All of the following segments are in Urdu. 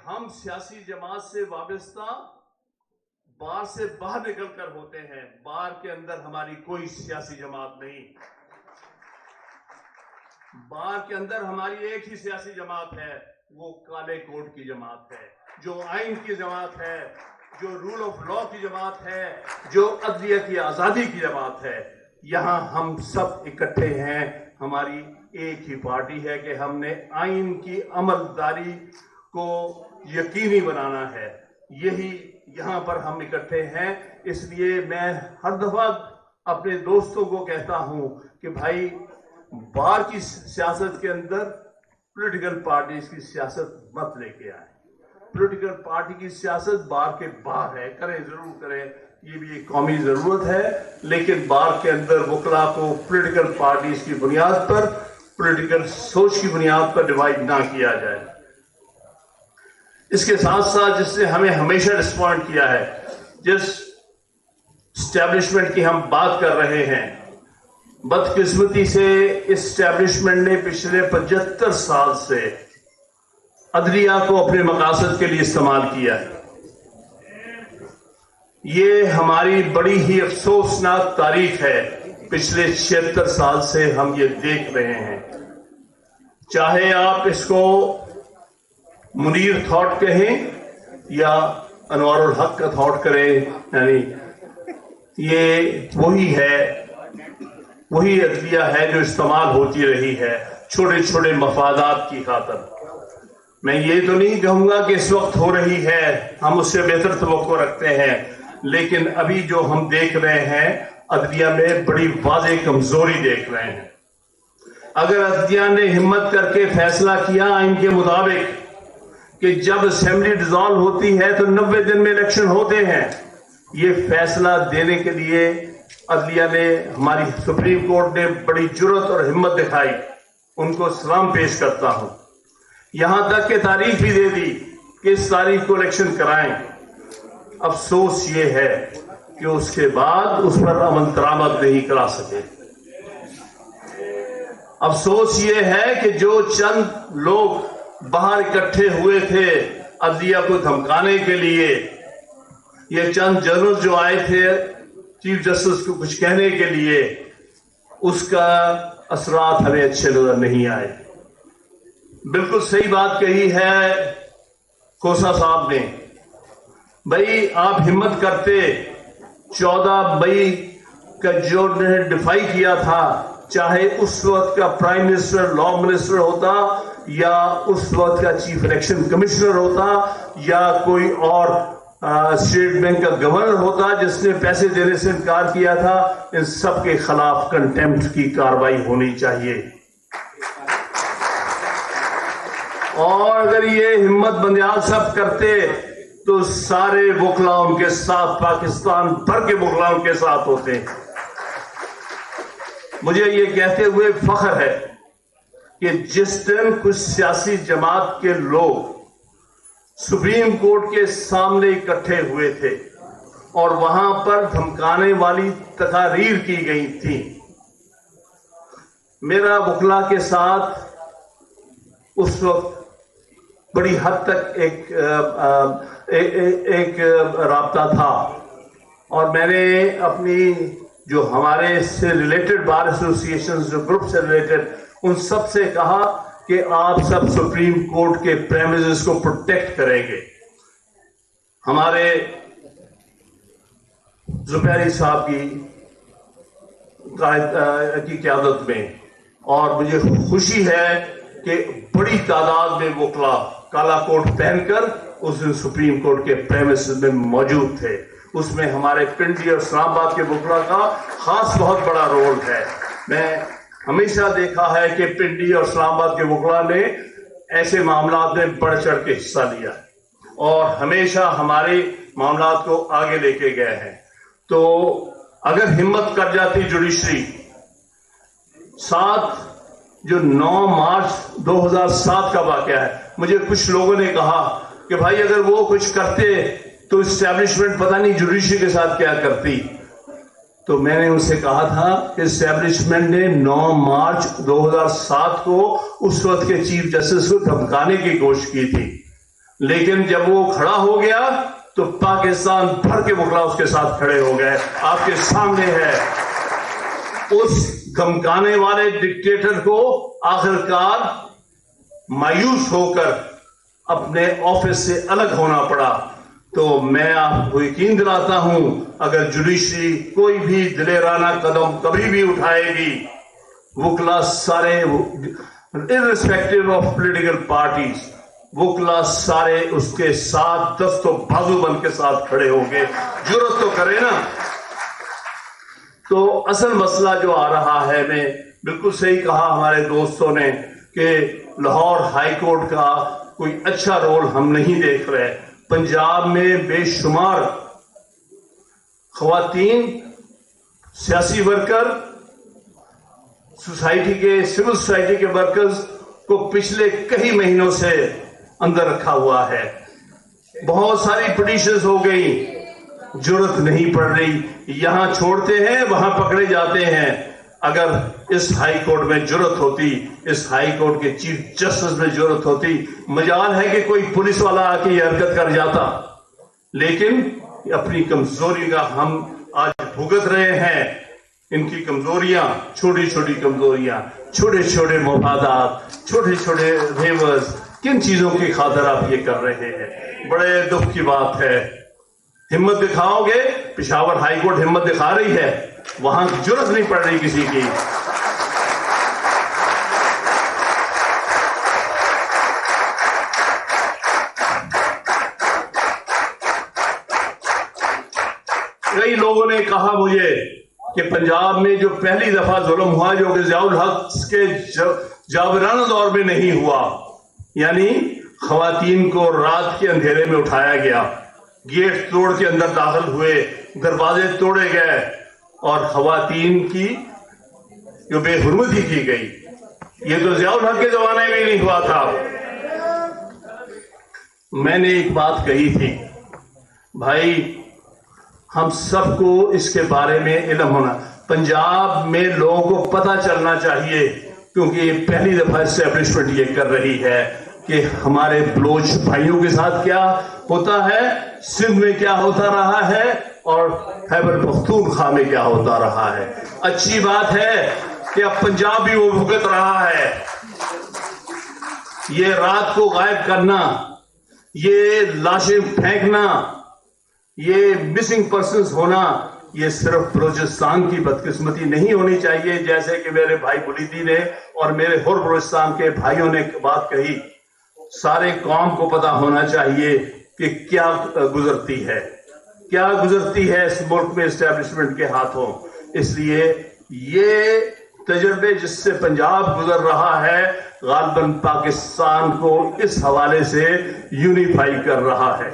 ہم سیاسی جماعت سے وابستہ بار سے باہر نکل کر ہوتے ہیں. بار کے اندر ہماری کوئی سیاسی جماعت نہیں. بار کے اندر ہماری ایک ہی سیاسی جماعت ہے, وہ کالے کوٹ کی جماعت ہے, جو آئین کی جماعت ہے, جو رول آف لا کی جماعت ہے, جو عدلیہ کی آزادی کی جماعت ہے. یہاں ہم سب اکٹھے ہیں. ہماری ایک ہی پارٹی ہے کہ ہم نے آئین کی عملداری کو یقینی بنانا ہے. یہی یہاں پر ہم اکٹھے ہیں. اس لیے میں ہر دفعہ اپنے دوستوں کو کہتا ہوں کہ بھائی, بار کی سیاست کے اندر پولیٹیکل پارٹیز کی سیاست مت لے کے آئیں. پولیٹیکل پارٹی کی سیاست بار کے باہر ہے. کریں, ضرور کریں, یہ بھی ایک قومی ضرورت ہے, لیکن بار کے اندر وکلا کو پولیٹیکل پارٹیز کی بنیاد پر, پولیٹیکل سوچ کی بنیاد پر ڈیوائیڈ نہ کیا جائے. اس کے ساتھ ساتھ جس نے ہمیں ہمیشہ ڈسپوائنٹ کیا ہے, جس اسٹیبلشمنٹ کی ہم بات کر رہے ہیں, بدقسمتی سے اس اسٹیبلشمنٹ نے پچھلے 75 سال سے عدلیہ کو اپنے مقاصد کے لیے استعمال کیا ہے. یہ ہماری بڑی ہی افسوسناک تاریخ ہے. پچھلے 76 سال سے ہم یہ دیکھ رہے ہیں. چاہے آپ اس کو منیر تھاٹ کہیں یا انوار الحق کا تھاٹ کریں, یعنی یہ وہی ہے, وہی عدلیہ ہے جو استعمال ہوتی رہی ہے چھوٹے چھوٹے مفادات کی خاطر. میں یہ تو نہیں کہوں گا کہ اس وقت ہو رہی ہے, ہم اس سے بہتر توقع رکھتے ہیں, لیکن ابھی جو ہم دیکھ رہے ہیں عدلیہ میں بڑی واضح کمزوری دیکھ رہے ہیں. اگر عدلیہ نے ہمت کر کے فیصلہ کیا آئین کے مطابق کہ جب اسمبلی ڈیزالو ہوتی ہے تو 90 دن میں الیکشن ہوتے ہیں, یہ فیصلہ دینے کے لیے عدلیہ نے, ہماری سپریم کورٹ نے بڑی جرات اور ہمت دکھائی. ان کو سلام پیش کرتا ہوں. یہاں تک کہ تاریخ بھی دے دی کہ اس تاریخ کو الیکشن کرائیں. افسوس یہ ہے کہ اس کے بعد اس پر عمل درآمد نہیں کرا سکے. افسوس یہ ہے کہ جو چند لوگ باہر اکٹھے ہوئے تھے عدلیہ کو دھمکانے کے لیے, یہ چند جنرل جو آئے تھے چیف جسٹس کو کچھ کہنے کے لیے, اس کا اثرات ہمیں اچھے نظر نہیں آئے. بالکل صحیح بات کہی ہے کھوسا صاحب نے. بھائی آپ ہمت کرتے, 14 مئی کا جو نے ڈیفائی کیا تھا, چاہے اس وقت کا پرائم منسٹر, لا منسٹر ہوتا, یا اس وقت کا چیف الیکشن کمشنر ہوتا, یا کوئی اور اسٹیٹ بینک کا گورنر ہوتا جس نے پیسے دینے سے انکار کیا تھا, ان سب کے خلاف کنٹیمپٹ کی کارروائی ہونی چاہیے. اور اگر یہ ہمت بندیال صاحب کرتے تو سارے وکلا ان کے ساتھ, پاکستان بھر کے وکلا ان کے ساتھ ہوتے. مجھے یہ کہتے ہوئے فخر ہے کہ جس دن کچھ سیاسی جماعت کے لوگ سپریم کورٹ کے سامنے اکٹھے ہوئے تھے اور وہاں پر دھمکانے والی تقاریر کی گئی تھی, میرا وکلا کے ساتھ اس وقت بڑی حد تک ایک رابطہ تھا. اور میں نے اپنی جو ہمارے سے ریلیٹڈ بار ایسوسیشن, جو گروپ سے ریلیٹڈ, ان سب سے کہا کہ آپ سب سپریم کورٹ کے پریمیسز کو پروٹیکٹ کریں گے. ہمارے زبیری صاحب کی قیادت میں, اور مجھے خوشی ہے کہ بڑی تعداد میں وکلا کالا کوٹ پہن کر اس دن سپریم کورٹ کے پریمیسز میں موجود تھے. اس میں ہمارے پنڈی اور اسلام آباد کے وکلا کا خاص بہت بڑا رول ہے. میں ہمیشہ دیکھا ہے کہ پنڈی اور اسلام آباد کے وکلا نے ایسے معاملات میں بڑھ چڑھ کے حصہ لیا اور ہمیشہ ہمارے معاملات کو آگے لے کے گئے ہیں. تو اگر ہمت کر جاتی جوڈیشری, ساتھ جو 9 مارچ 2007 کا واقعہ ہے, مجھے کچھ لوگوں نے کہا کہ بھائی اگر وہ کچھ کرتے تو اسٹیبلشمنٹ پتہ نہیں جوڈیشری کے ساتھ کیا کرتی. تو میں نے ان سے کہا تھا کہ اسٹیبلشمنٹ نے 9 مارچ 2007 کو اس وقت کے چیف جسٹس کو دھمکانے کی کوشش کی تھی. لیکن جب وہ کھڑا ہو گیا تو پاکستان بھر کے وکلا اس کے ساتھ کھڑے ہو گئے. آپ کے سامنے ہے. اس دھمکانے والے ڈکٹیٹر کو آخرکار مایوس ہو کر اپنے آفس سے الگ ہونا پڑا. تو میں آپ کو یقین دلاتا ہوں اگر جوڈیشری کوئی بھی دلیرانہ قدم کبھی بھی اٹھائے گی، وکلا سارے irrespective of political parties وکلا سارے اس کے ساتھ دست و بازو بن کے ساتھ کھڑے ہوں گے. جرأت تو کرے نا. تو اصل مسئلہ جو آ رہا ہے، میں بالکل صحیح کہا ہمارے دوستوں نے کہ لاہور ہائی کورٹ کا کوئی اچھا رول ہم نہیں دیکھ رہے. پنجاب میں بے شمار خواتین، سیاسی ورکر، سوسائٹی کے سول سوسائٹی کے ورکرز کو پچھلے کئی مہینوں سے اندر رکھا ہوا ہے. بہت ساری پٹیشنز ہو گئی، جرأت نہیں پڑ رہی. یہاں چھوڑتے ہیں، وہاں پکڑے جاتے ہیں. اگر اس ہائی کورٹ میں جرأت ہوتی، اس ہائی کورٹ کے چیف جسٹس میں جرأت ہوتی، مجال ہے کہ کوئی پولیس والا آ کے یہ حرکت کر جاتا. لیکن اپنی کمزوری کا ہم آج بھگت رہے ہیں. ان کی کمزوریاں، چھوٹی چھوٹی کمزوریاں، چھوٹے چھوٹے مفادات، چھوٹے چھوٹے ریورز، کن چیزوں کی خاطر آپ یہ کر رہے ہیں؟ بڑے دکھ کی بات ہے. ہمت دکھاؤ گے، پشاور ہائی کورٹ ہمت دکھا رہی ہے، وہاں جرأت نہیں پڑ رہی کسی کی. کئی لوگوں نے کہا مجھے کہ پنجاب میں جو پہلی دفعہ ظلم ہوا جو کہ ضیاء الحق کے جابرانہ دور میں نہیں ہوا، یعنی خواتین کو رات کے اندھیرے میں اٹھایا گیا، گیٹ توڑ کے اندر داخل ہوئے، دروازے توڑے گئے اور خواتین کی جو بے حرمتی کی گئی. یہ تو ضیاء الحق کے زمانے میں نہیں ہوا تھا. میں نے ایک بات کہی تھی، بھائی ہم سب کو اس کے بارے میں علم ہونا، پنجاب میں لوگوں کو پتہ چلنا چاہیے، کیونکہ یہ پہلی دفعہ اسٹیبلشمنٹ یہ کر رہی ہے کہ ہمارے بلوچ بھائیوں کے ساتھ کیا ہوتا ہے، سندھ میں کیا ہوتا رہا ہے اور خیبر پختونخوا میں کیا ہوتا رہا ہے. اچھی بات ہے کہ اب پنجاب بھی وہ بھگت رہا ہے. یہ رات کو غائب کرنا، یہ لاشیں پھینکنا، یہ مسنگ پرسنز ہونا، یہ صرف بلوچستان کی بدقسمتی نہیں ہونی چاہیے. جیسے کہ میرے بھائی بلیدی نے اور میرے ہر بلوچستان کے بھائیوں نے بات کہی، سارے قوم کو پتا ہونا چاہیے کہ کیا گزرتی ہے، کیا گزرتی ہے اس ملک میں اسٹیبلشمنٹ کے ہاتھوں. اس لیے یہ تجربے جس سے پنجاب گزر رہا ہے غالباً پاکستان کو اس حوالے سے یونیفائی کر رہا ہے.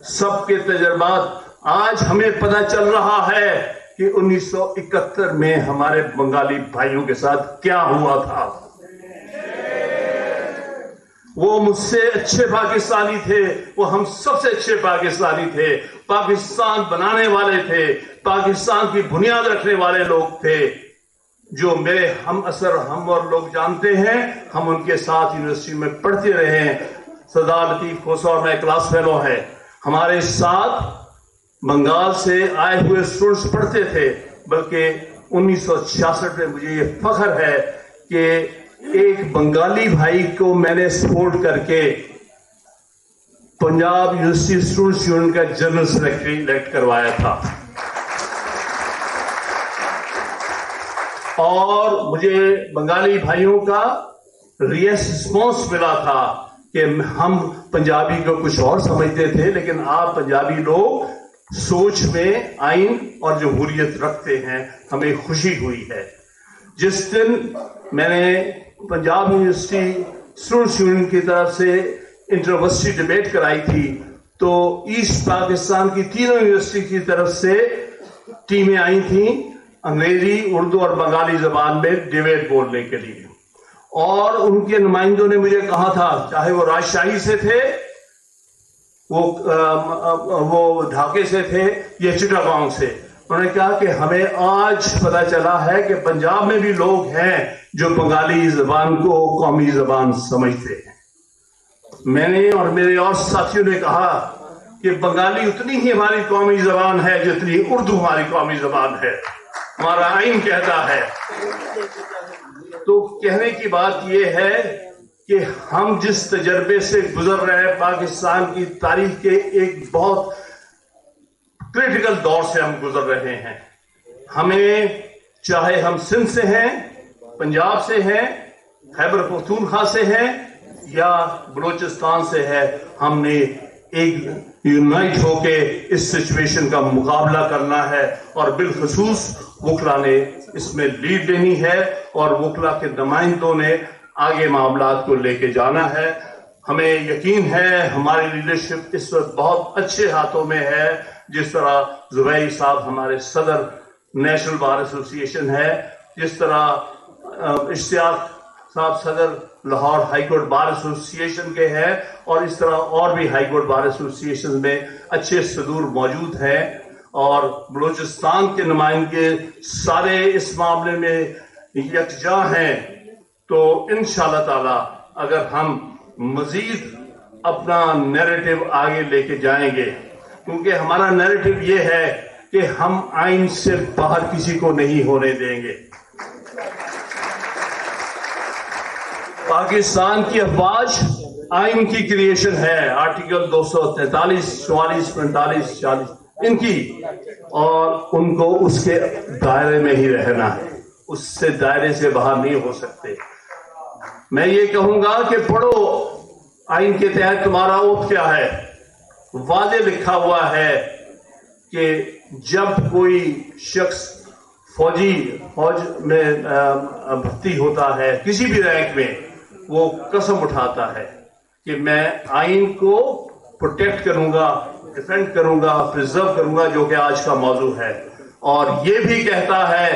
سب کے تجربات آج ہمیں پتہ چل رہا ہے کہ 1971 میں ہمارے بنگالی بھائیوں کے ساتھ کیا ہوا تھا. وہ مجھ سے اچھے پاکستانی تھے، وہ ہم سب سے اچھے پاکستانی تھے، پاکستان بنانے والے تھے، پاکستان کی بنیاد رکھنے والے لوگ تھے. جو میرے ہم اثر ہم اور لوگ جانتے ہیں، ہم ان کے ساتھ یونیورسٹی میں پڑھتے رہے ہیں. سردار لطیف کھوسہ اور میں کلاس فیلو ہے، ہمارے ساتھ بنگال سے آئے ہوئے اسٹوڈنٹس پڑھتے تھے. بلکہ 1966 میں مجھے یہ فخر ہے کہ ایک بنگالی بھائی کو میں نے سپورٹ کر کے پنجاب یونیورسٹی اسٹوڈنٹس یونین کا جنرل سیکرٹری الیکٹ کروایا تھا. اور مجھے بنگالی بھائیوں کا ریسپانس ملا تھا کہ ہم پنجابی کو کچھ اور سمجھتے تھے، لیکن آپ پنجابی لوگ سوچ میں آئین اور جمہوریت رکھتے ہیں. ہمیں خوشی ہوئی ہے. جس دن میں نے پنجاب یونیورسٹی اسٹوڈنٹس یونین کی طرف سے انٹر یونیورسٹی ڈبیٹ کرائی تھی تو ایسٹ پاکستان کی تینوں یونیورسٹی کی طرف سے ٹیمیں آئی تھیں انگریزی، اردو اور بنگالی زبان میں ڈبیٹ بولنے کے لیے. اور ان کے نمائندوں نے مجھے کہا تھا، چاہے وہ راجشاہی سے تھے، وہ ڈھاکے سے تھے یا چٹاگانگ سے، انہوں نے کہا کہ ہمیں آج پتا چلا ہے کہ پنجاب میں بھی لوگ ہیں جو بنگالی زبان کو قومی زبان سمجھتے ہیں. میں نے اور میرے اور ساتھیوں نے کہا کہ بنگالی اتنی ہی ہماری قومی زبان ہے جتنی اردو ہماری قومی زبان ہے، ہمارا آئین کہتا ہے۔ تو کہنے کی بات یہ ہے کہ ہم جس تجربے سے گزر رہے ہیں، پاکستان کی تاریخ کے ایک بہت کریٹیکل دور سے ہم گزر رہے ہیں۔ ہمیں چاہے ہم سندھ سے ہیں، پنجاب سے ہیں، خیبر پختونخوا سے ہیں یا بلوچستان سے ہے، ہم نے ایک یونائٹ ہو کے اس سچویشن کا مقابلہ کرنا ہے، اور بالخصوص وکلا نے اس میں لیڈ لینی ہے، اور وکلا کے نمائندوں نے آگے معاملات کو لے کے جانا ہے۔ ہمیں یقین ہے ہماری لیڈرشپ اس وقت بہت اچھے ہاتھوں میں ہے، جس طرح زبیری صاحب ہمارے صدر نیشنل بار ایسوسی ایشن ہے، جس طرح اشتیاق صاحب صدر لاہور ہائی کورٹ بار ایسوسی ایشن کے ہیں، اور اس طرح اور بھی ہائی کورٹ بار ایسوسی ایشن میں اچھے صدور موجود ہیں، اور بلوچستان کے نمائندے سارے اس معاملے میں یکجا ہیں۔ تو انشاءاللہ تعالی اگر ہم مزید اپنا نیریٹو آگے لے کے جائیں گے، کیونکہ ہمارا نیریٹو یہ ہے کہ ہم آئین سے باہر کسی کو نہیں ہونے دیں گے۔ پاکستان کی افواج آئین کی کریشن ہے، آرٹیکل 243، 44، 45، 46 ان کی، اور ان کو اس کے دائرے میں ہی رہنا ہے، اس سے دائرے سے باہر نہیں ہو سکتے۔ میں یہ کہوں گا کہ پڑھو آئین کے تحت تمہارا اوتھ کیا ہے۔ واضح لکھا ہوا ہے کہ جب کوئی شخص فوج میں بھرتی ہوتا ہے کسی بھی رینک میں، وہ قسم اٹھاتا ہے کہ میں آئین کو پروٹیکٹ کروں گا، ڈیفینڈ کروں گا، پرزرو کروں گا، جو کہ آج کا موضوع ہے، اور یہ بھی کہتا ہے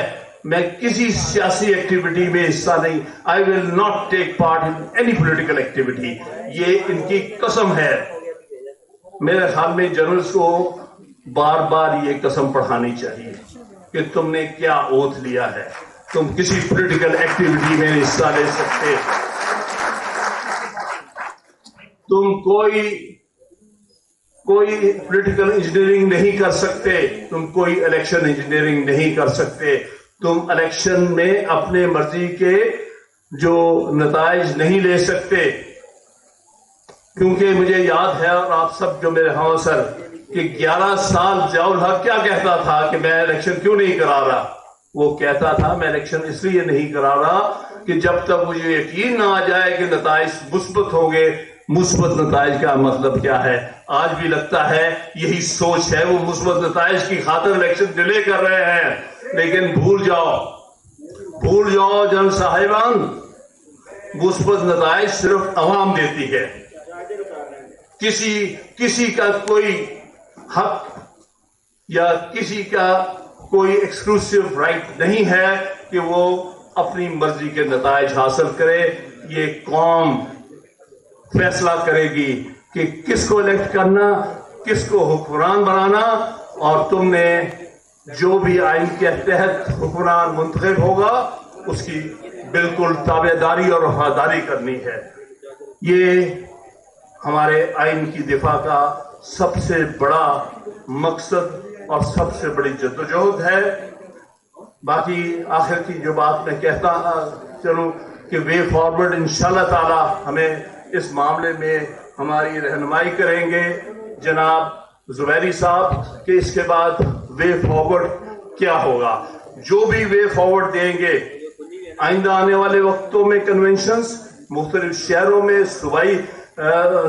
میں کسی سیاسی ایکٹیویٹی میں حصہ نہیں، I will not take part in any political activity۔ یہ ان کی قسم ہے۔ میرے خیال میں جنرلز کو بار بار یہ قسم پڑھانی چاہیے کہ تم نے کیا اوتھ لیا ہے، تم کسی پولیٹیکل ایکٹیویٹی میں حصہ لے سکتے، تم کوئی پولیٹیکل انجینئرنگ نہیں کر سکتے، تم کوئی الیکشن انجینئرنگ نہیں کر سکتے، تم الیکشن میں اپنے مرضی کے جو نتائج نہیں لے سکتے، کیونکہ مجھے یاد ہے، اور آپ سب جو میرے ہمسر، کہ 11 سال ضیاء الحق کیا کہتا تھا کہ میں الیکشن کیوں نہیں کرا رہا؟ وہ کہتا تھا میں الیکشن اس لیے نہیں کرا رہا کہ جب تک مجھے یقین نہ آ جائے کہ نتائج مثبت ہوں گے۔ مثبت نتائج کا مطلب کیا ہے؟ آج بھی لگتا ہے یہی سوچ ہے، وہ مثبت نتائج کی خاطر الیکشن ڈیلے کر رہے ہیں، لیکن بھول جاؤ جنرل صاحبان، مثبت نتائج صرف عوام دیتی ہے، کسی کا کوئی حق یا کسی کا کوئی ایکسکلوسیو رائٹ نہیں ہے کہ وہ اپنی مرضی کے نتائج حاصل کرے۔ یہ قوم فیصلہ کرے گی کہ کس کو الیکٹ کرنا، کس کو حکمران بنانا، اور تم نے جو بھی آئین کے تحت حکمران منتخب ہوگا اس کی بالکل تابعداری اور وفاداری کرنی ہے۔ یہ ہمارے آئین کی دفاع کا سب سے بڑا مقصد اور سب سے بڑی جدوجہد ہے۔ باقی آخر کی جو بات میں کہتا چلوں کہ وے فارورڈ انشاءاللہ تعالی ہمیں اس معاملے میں ہماری رہنمائی کریں گے جناب زبیری صاحب، کہ اس کے بعد وے فارورڈ کیا ہوگا۔ جو بھی وے فارورڈ دیں گے، آئندہ آنے والے وقتوں میں کنونشنز مختلف شہروں میں،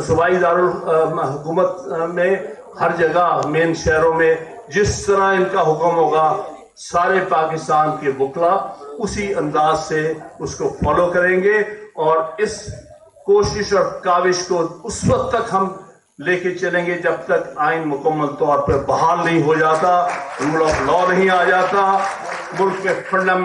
صوبائی دارالحکومت میں، ہر جگہ مین شہروں میں جس طرح ان کا حکم ہوگا، سارے پاکستان کے وکلا اسی انداز سے اس کو فالو کریں گے، اور اس کوشش اور کاوش کو اس وقت تک ہم لے کے چلیں گے جب تک آئین مکمل طور پر بحال نہیں ہو جاتا، رول آف لا نہیں آ جاتا، ملک کے فنڈامنٹل